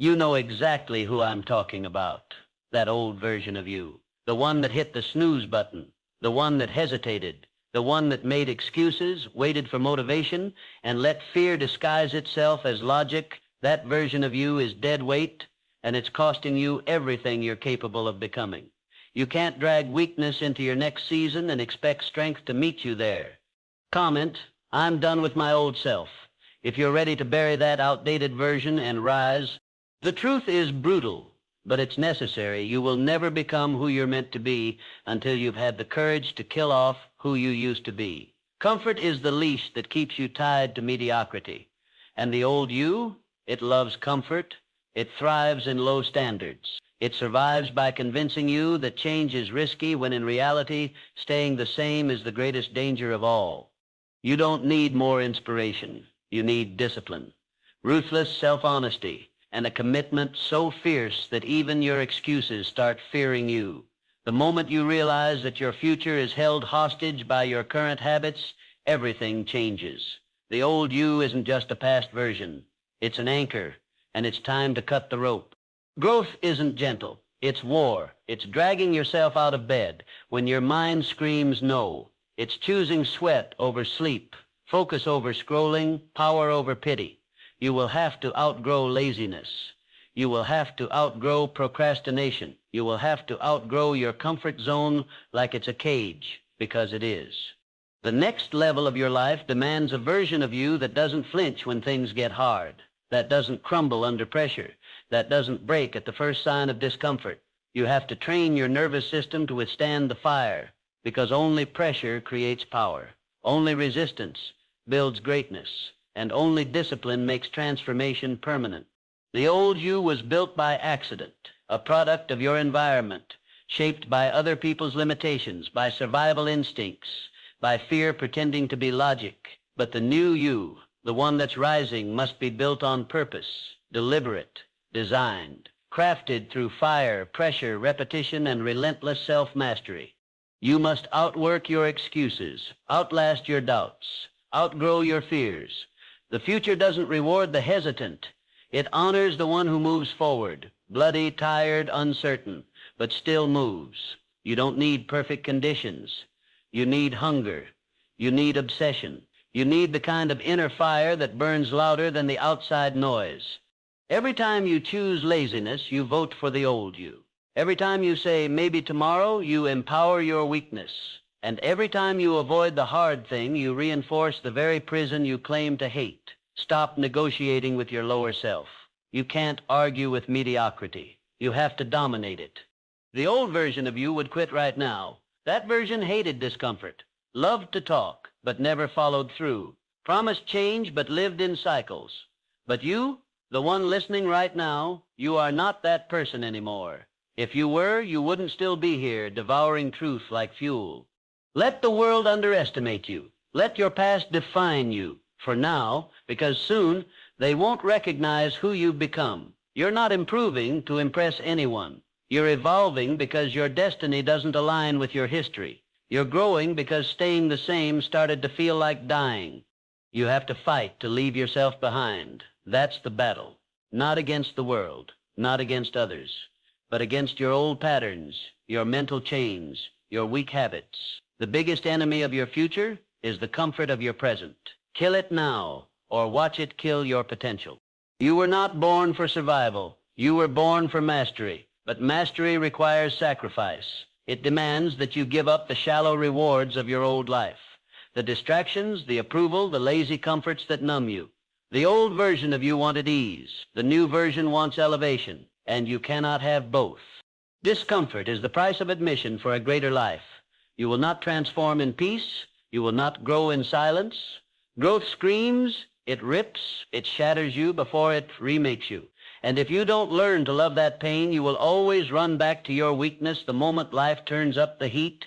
You know exactly who I'm talking about. That old version of you. The one that hit the snooze button. The one that hesitated. The one that made excuses, waited for motivation, and let fear disguise itself as logic. That version of you is dead weight, and it's costing you everything you're capable of becoming. You can't drag weakness into your next season and expect strength to meet you there. Comment, I'm done with my old self. If you're ready to bury that outdated version and rise, the truth is brutal, but it's necessary. You will never become who you're meant to be until you've had the courage to kill off who you used to be. Comfort is the leash that keeps you tied to mediocrity. And the old you, it loves comfort. It thrives in low standards. It survives by convincing you that change is risky when in reality, staying the same is the greatest danger of all. You don't need more inspiration. You need discipline, ruthless self-honesty, and a commitment so fierce that even your excuses start fearing you. The moment you realize that your future is held hostage by your current habits, everything changes. The old you isn't just a past version. It's an anchor, and it's time to cut the rope. Growth isn't gentle. It's war. It's dragging yourself out of bed when your mind screams no. It's choosing sweat over sleep, focus over scrolling, power over pity. You will have to outgrow laziness. You will have to outgrow procrastination. You will have to outgrow your comfort zone like it's a cage, because it is. The next level of your life demands a version of you that doesn't flinch when things get hard, that doesn't crumble under pressure, that doesn't break at the first sign of discomfort. You have to train your nervous system to withstand the fire, because only pressure creates power. Only resistance builds greatness, and only discipline makes transformation permanent. The old you was built by accident, a product of your environment, shaped by other people's limitations, by survival instincts, by fear pretending to be logic. But the new you, the one that's rising, must be built on purpose, deliberate, designed, crafted through fire, pressure, repetition, and relentless self-mastery. You must outwork your excuses, outlast your doubts, outgrow your fears. The future doesn't reward the hesitant. It honors the one who moves forward, bloody, tired, uncertain, but still moves. You don't need perfect conditions. You need hunger. You need obsession. You need the kind of inner fire that burns louder than the outside noise. Every time you choose laziness, you vote for the old you. Every time you say, maybe tomorrow, you empower your weakness. And every time you avoid the hard thing, you reinforce the very prison you claim to hate. Stop negotiating with your lower self. You can't argue with mediocrity. You have to dominate it. The old version of you would quit right now. That version hated discomfort, loved to talk, but never followed through, promised change, but lived in cycles. But you, the one listening right now, you are not that person anymore. If you were, you wouldn't still be here, devouring truth like fuel. Let the world underestimate you. Let your past define you, for now, because soon they won't recognize who you've become. You're not improving to impress anyone. You're evolving because your destiny doesn't align with your history. You're growing because staying the same started to feel like dying. You have to fight to leave yourself behind. That's the battle. Not against the world, not against others, but against your old patterns, your mental chains, your weak habits. The biggest enemy of your future is the comfort of your present. Kill it now, or watch it kill your potential. You were not born for survival. You were born for mastery. But mastery requires sacrifice. It demands that you give up the shallow rewards of your old life, the distractions, the approval, the lazy comforts that numb you. The old version of you wanted ease. The new version wants elevation, and you cannot have both. Discomfort is the price of admission for a greater life. You will not transform in peace. You will not grow in silence. Growth screams, it rips, it shatters you before it remakes you. And if you don't learn to love that pain, you will always run back to your weakness the moment life turns up the heat.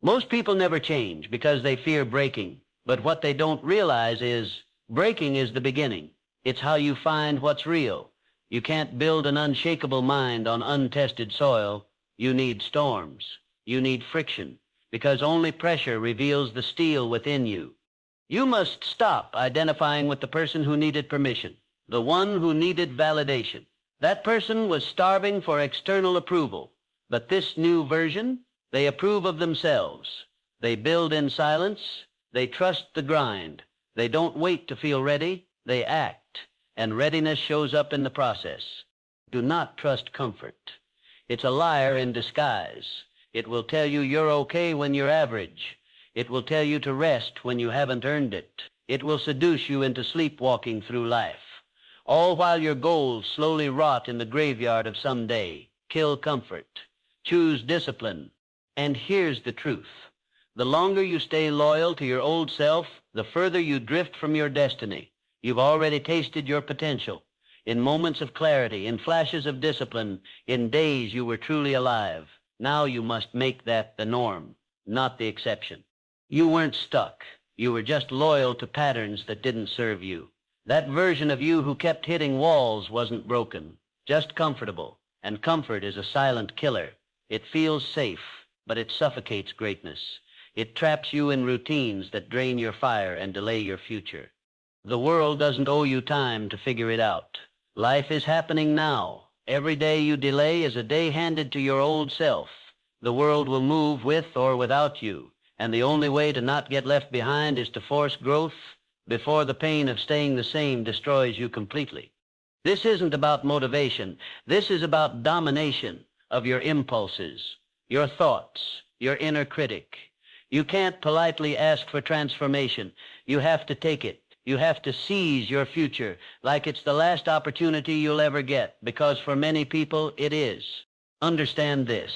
Most people never change because they fear breaking. But what they don't realize is breaking is the beginning. It's how you find what's real. You can't build an unshakable mind on untested soil. You need storms. You need friction, because only pressure reveals the steel within you. You must stop identifying with the person who needed permission, the one who needed validation, That person was starving for external approval. But this new version, they approve of themselves. They build in silence. They trust the grind. They don't wait to feel ready. They act. And readiness shows up in the process. Do not trust comfort. It's a liar in disguise. It will tell you you're okay when you're average. It will tell you to rest when you haven't earned it. It will seduce you into sleepwalking through life. All while your goals slowly rot in the graveyard of some day. Kill comfort. Choose discipline. And here's the truth. The longer you stay loyal to your old self, the further you drift from your destiny. You've already tasted your potential. In moments of clarity, in flashes of discipline, in days you were truly alive. Now you must make that the norm, not the exception. You weren't stuck. You were just loyal to patterns that didn't serve you. That version of you who kept hitting walls wasn't broken, just comfortable. And comfort is a silent killer. It feels safe, but it suffocates greatness. It traps you in routines that drain your fire and delay your future. The world doesn't owe you time to figure it out. Life is happening now. Every day you delay is a day handed to your old self. The world will move with or without you, and the only way to not get left behind is to force growth before the pain of staying the same destroys you completely. This isn't about motivation. This is about domination of your impulses, your thoughts, your inner critic. You can't politely ask for transformation. You have to take it. You have to seize your future like it's the last opportunity you'll ever get, because for many people it is. Understand this.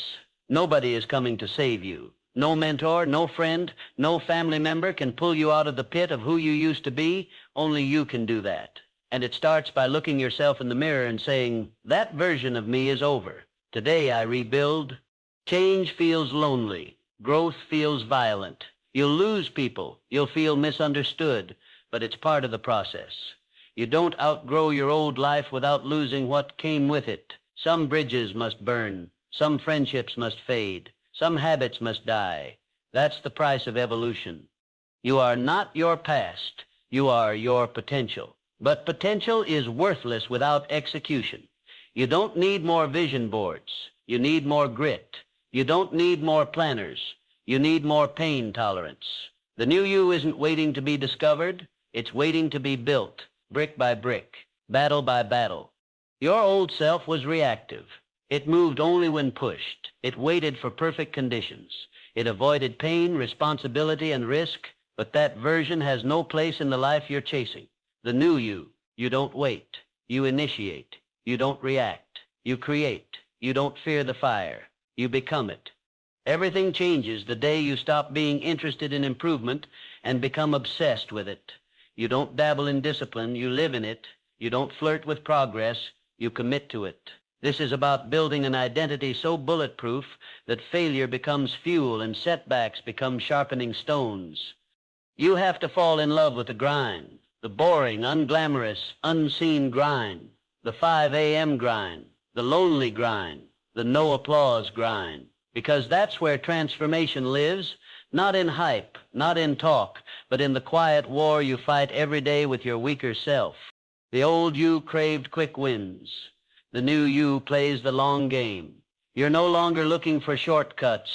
Nobody is coming to save you. No mentor, no friend, no family member can pull you out of the pit of who you used to be. Only you can do that. And it starts by looking yourself in the mirror and saying, that version of me is over. Today I rebuild. Change feels lonely. Growth feels violent. You'll lose people. You'll feel misunderstood. But it's part of the process. You don't outgrow your old life without losing what came with it. Some bridges must burn. Some friendships must fade. Some habits must die. That's the price of evolution. You are not your past. You are your potential. But potential is worthless without execution. You don't need more vision boards. You need more grit. You don't need more planners. You need more pain tolerance. The new you isn't waiting to be discovered. It's waiting to be built, brick by brick, battle by battle. Your old self was reactive. It moved only when pushed. It waited for perfect conditions. It avoided pain, responsibility, and risk, but that version has no place in the life you're chasing. The new you don't wait. You initiate. You don't react. You create. You don't fear the fire. You become it. Everything changes the day you stop being interested in improvement and become obsessed with it. You don't dabble in discipline, you live in it. You don't flirt with progress, you commit to it. This is about building an identity so bulletproof that failure becomes fuel and setbacks become sharpening stones. You have to fall in love with the grind, the boring, unglamorous, unseen grind, the 5 a.m. grind, the lonely grind, the no applause grind, because that's where transformation lives. Not in hype, not in talk, but in the quiet war you fight every day with your weaker self. The old you craved quick wins. The new you plays the long game. You're no longer looking for shortcuts.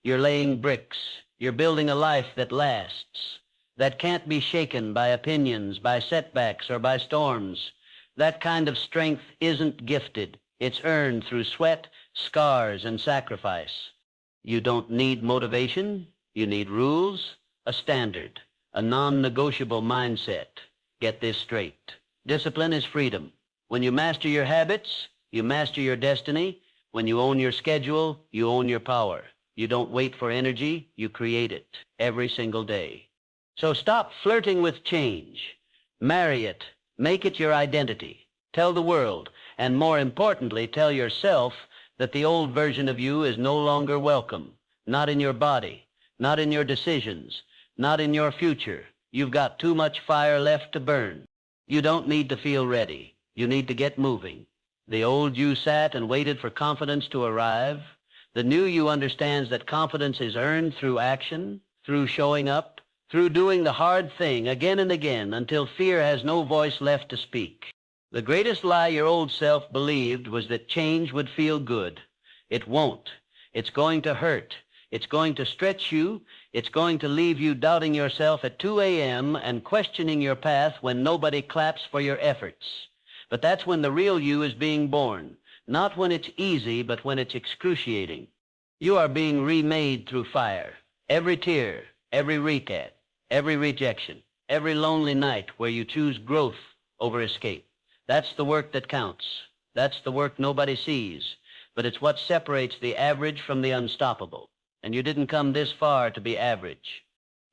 You're laying bricks. You're building a life that lasts, that can't be shaken by opinions, by setbacks, or by storms. That kind of strength isn't gifted. It's earned through sweat, scars, and sacrifice. You don't need motivation. You need rules, a standard, a non-negotiable mindset. Get this straight. Discipline is freedom. When you master your habits, you master your destiny. When you own your schedule, you own your power. You don't wait for energy, you create it every single day. So stop flirting with change. Marry it. Make it your identity. Tell the world, and more importantly, tell yourself that the old version of you is no longer welcome. Not in your body. Not in your decisions, not in your future. You've got too much fire left to burn. You don't need to feel ready. You need to get moving. The old you sat and waited for confidence to arrive. The new you understands that confidence is earned through action, through showing up, through doing the hard thing again and again until fear has no voice left to speak. The greatest lie your old self believed was that change would feel good. It won't. It's going to hurt. It's going to stretch you. It's going to leave you doubting yourself at 2 a.m. and questioning your path when nobody claps for your efforts. But that's when the real you is being born. Not when it's easy, but when it's excruciating. You are being remade through fire. Every tear, every recat, every rejection, every lonely night where you choose growth over escape. That's the work that counts. That's the work nobody sees. But it's what separates the average from the unstoppable. And you didn't come this far to be average.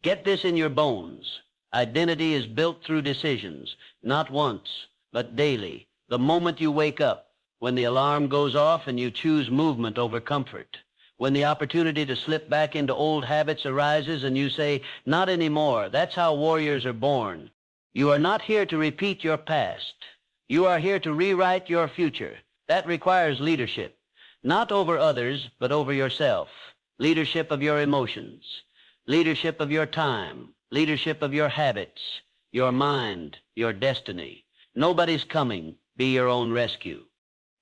Get this in your bones. Identity is built through decisions, not once, but daily. The moment you wake up, when the alarm goes off and you choose movement over comfort, when the opportunity to slip back into old habits arises and you say, not anymore. That's how warriors are born. You are not here to repeat your past. You are here to rewrite your future. That requires leadership, not over others, but over yourself. Leadership of your emotions, leadership of your time, leadership of your habits, your mind, your destiny. Nobody's coming. Be your own rescue.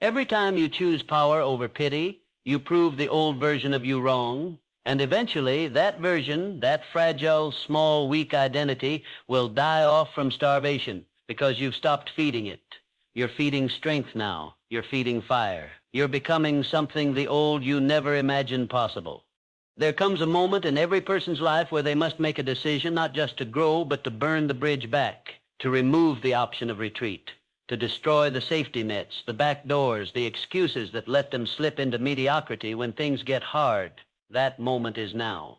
Every time you choose power over pity, you prove the old version of you wrong, and eventually that version, that fragile, small, weak identity will die off from starvation because you've stopped feeding it. You're feeding strength now. You're feeding fire. You're becoming something the old you never imagined possible. There comes a moment in every person's life where they must make a decision not just to grow, but to burn the bridge back, to remove the option of retreat, to destroy the safety nets, the back doors, the excuses that let them slip into mediocrity when things get hard. That moment is now.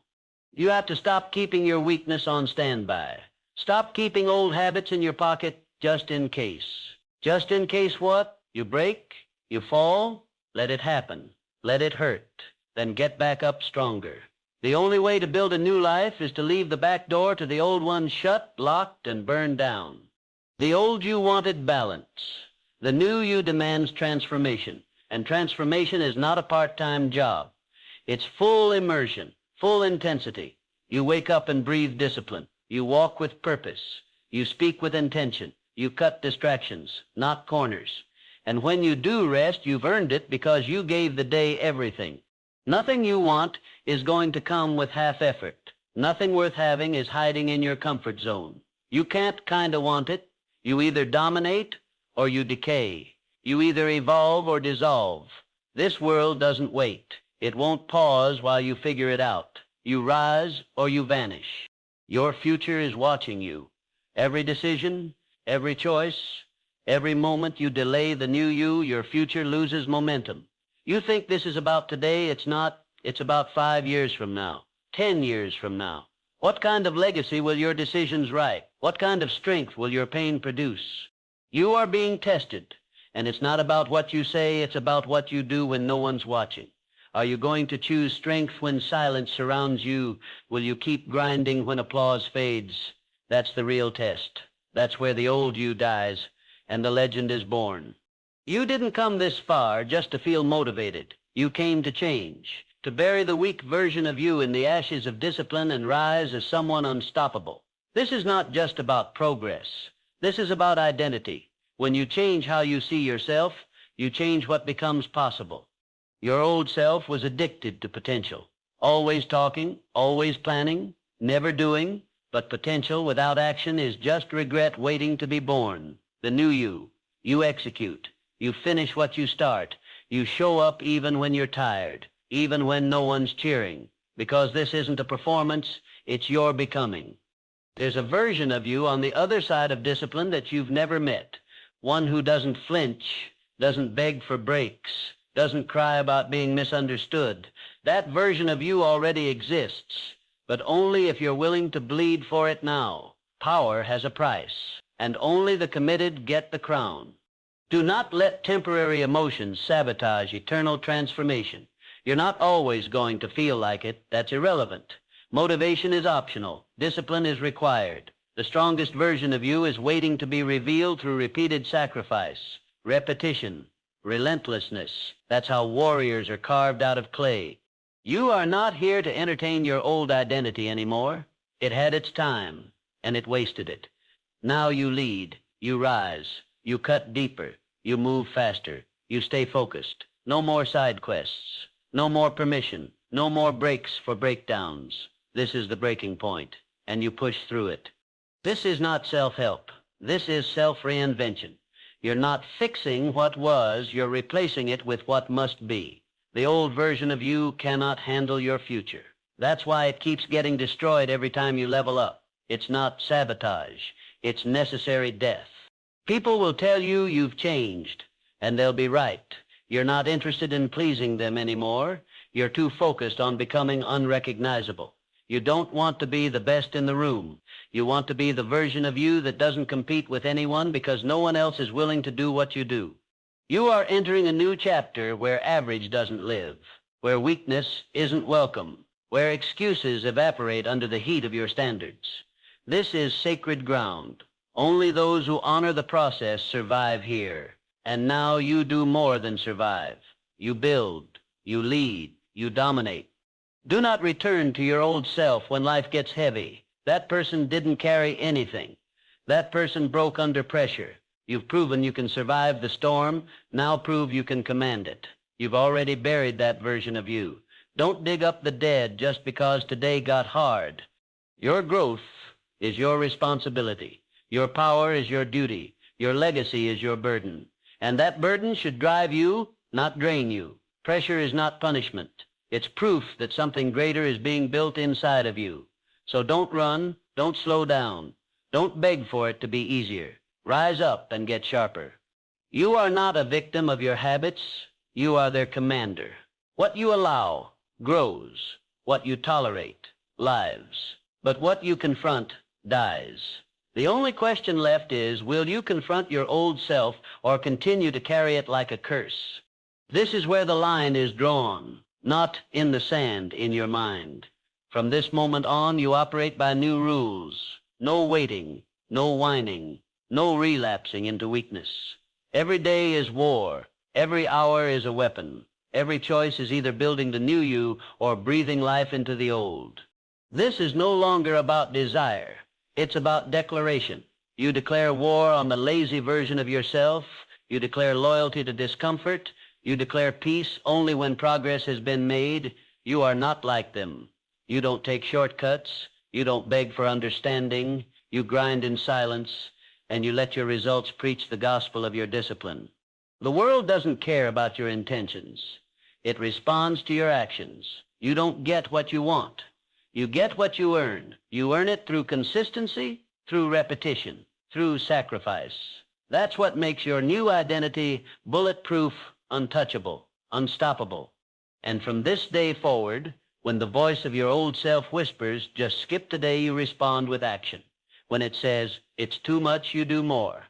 You have to stop keeping your weakness on standby. Stop keeping old habits in your pocket just in case. Just in case what? You break? You fall? Let it happen. Let it hurt. Then get back up stronger. The only way to build a new life is to leave the back door to the old one shut, locked, and burned down. The old you wanted balance. The new you demands transformation. And transformation is not a part-time job. It's full immersion, full intensity. You wake up and breathe discipline. You walk with purpose. You speak with intention. You cut distractions, not corners. And when you do rest, you've earned it because you gave the day everything. Nothing you want is going to come with half effort. Nothing worth having is hiding in your comfort zone. You can't kinda want it. You either dominate or you decay. You either evolve or dissolve. This world doesn't wait. It won't pause while you figure it out. You rise or you vanish. Your future is watching you. Every decision, every choice, every moment you delay the new you, your future loses momentum. You think this is about today. It's not. It's about 5 years from now, 10 years from now. What kind of legacy will your decisions write? What kind of strength will your pain produce? You are being tested, and it's not about what you say. It's about what you do when no one's watching. Are you going to choose strength when silence surrounds you? Will you keep grinding when applause fades? That's the real test. That's where the old you dies and the legend is born. You didn't come this far just to feel motivated. You came to change, to bury the weak version of you in the ashes of discipline and rise as someone unstoppable. This is not just about progress. This is about identity. When you change how you see yourself, you change what becomes possible. Your old self was addicted to potential, always talking, always planning, never doing, but potential without action is just regret waiting to be born. The new you execute. You finish what you start. You show up even when you're tired, even when no one's cheering, because this isn't a performance, it's your becoming. There's a version of you on the other side of discipline that you've never met, one who doesn't flinch, doesn't beg for breaks, doesn't cry about being misunderstood. That version of you already exists, but only if you're willing to bleed for it now. Power has a price, and only the committed get the crown. Do not let temporary emotions sabotage eternal transformation. You're not always going to feel like it. That's irrelevant. Motivation is optional. Discipline is required. The strongest version of you is waiting to be revealed through repeated sacrifice, repetition, relentlessness. That's how warriors are carved out of clay. You are not here to entertain your old identity anymore. It had its time, and it wasted it. Now you lead, you rise, You cut deeper. You move faster. You stay focused. No more side quests. No more permission. No more breaks for breakdowns. This is the breaking point, and you push through it. This is not self-help. This is self-reinvention. You're not fixing what was, you're replacing it with what must be. The old version of you cannot handle your future. That's why it keeps getting destroyed every time you level up. It's not sabotage. It's necessary death. People will tell you you've changed, and they'll be right. You're not interested in pleasing them anymore. You're too focused on becoming unrecognizable. You don't want to be the best in the room. You want to be the version of you that doesn't compete with anyone because no one else is willing to do what you do. You are entering a new chapter where average doesn't live, where weakness isn't welcome, where excuses evaporate under the heat of your standards. This is sacred ground. Only those who honor the process survive here. And now you do more than survive. You build, you lead, you dominate. Do not return to your old self when life gets heavy. That person didn't carry anything. That person broke under pressure. You've proven you can survive the storm. Now prove you can command it. You've already buried that version of you. Don't dig up the dead just because today got hard. Your growth is your responsibility. Your power is your duty. Your legacy is your burden. And that burden should drive you, not drain you. Pressure is not punishment. It's proof that something greater is being built inside of you. So don't run, don't slow down. Don't beg for it to be easier. Rise up and get sharper. You are not a victim of your habits. You are their commander. What you allow grows. What you tolerate lives. But what you confront dies. The only question left is, will you confront your old self or continue to carry it like a curse? This is where the line is drawn, not in the sand in your mind. From this moment on, you operate by new rules. No waiting, no whining, no relapsing into weakness. Every day is war. Every hour is a weapon. Every choice is either building the new you or breathing life into the old. This is no longer about desire. It's about declaration. You declare war on the lazy version of yourself. You declare loyalty to discomfort. You declare peace only when progress has been made. You are not like them. You don't take shortcuts. You don't beg for understanding. You grind in silence, and you let your results preach the gospel of your discipline. The world doesn't care about your intentions. It responds to your actions. You don't get what you want. You get what you earn. You earn it through consistency, through repetition, through sacrifice. That's what makes your new identity bulletproof, untouchable, unstoppable. And from this day forward, when the voice of your old self whispers, just skip the day you respond with action. When it says, it's too much, you do more.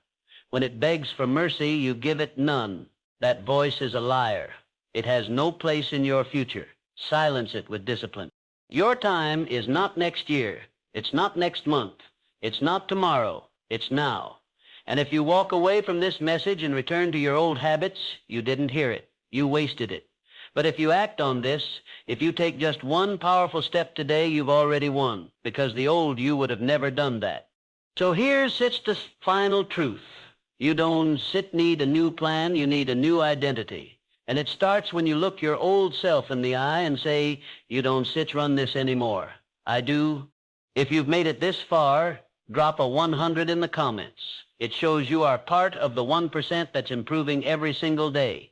When it begs for mercy, you give it none. That voice is a liar. It has no place in your future. Silence it with discipline. Your time is not next year. It's not next month. It's not tomorrow. It's now. And if you walk away from this message and return to your old habits, you didn't hear it. You wasted it. But if you act on this, if you take just one powerful step today, you've already won, because the old you would have never done that. So here sits the final truth. You don't need a new plan. You need a new identity. And it starts when you look your old self in the eye and say, you don't run this anymore. I do. If you've made it this far, drop a 100 in the comments. It shows you are part of the 1% that's improving every single day.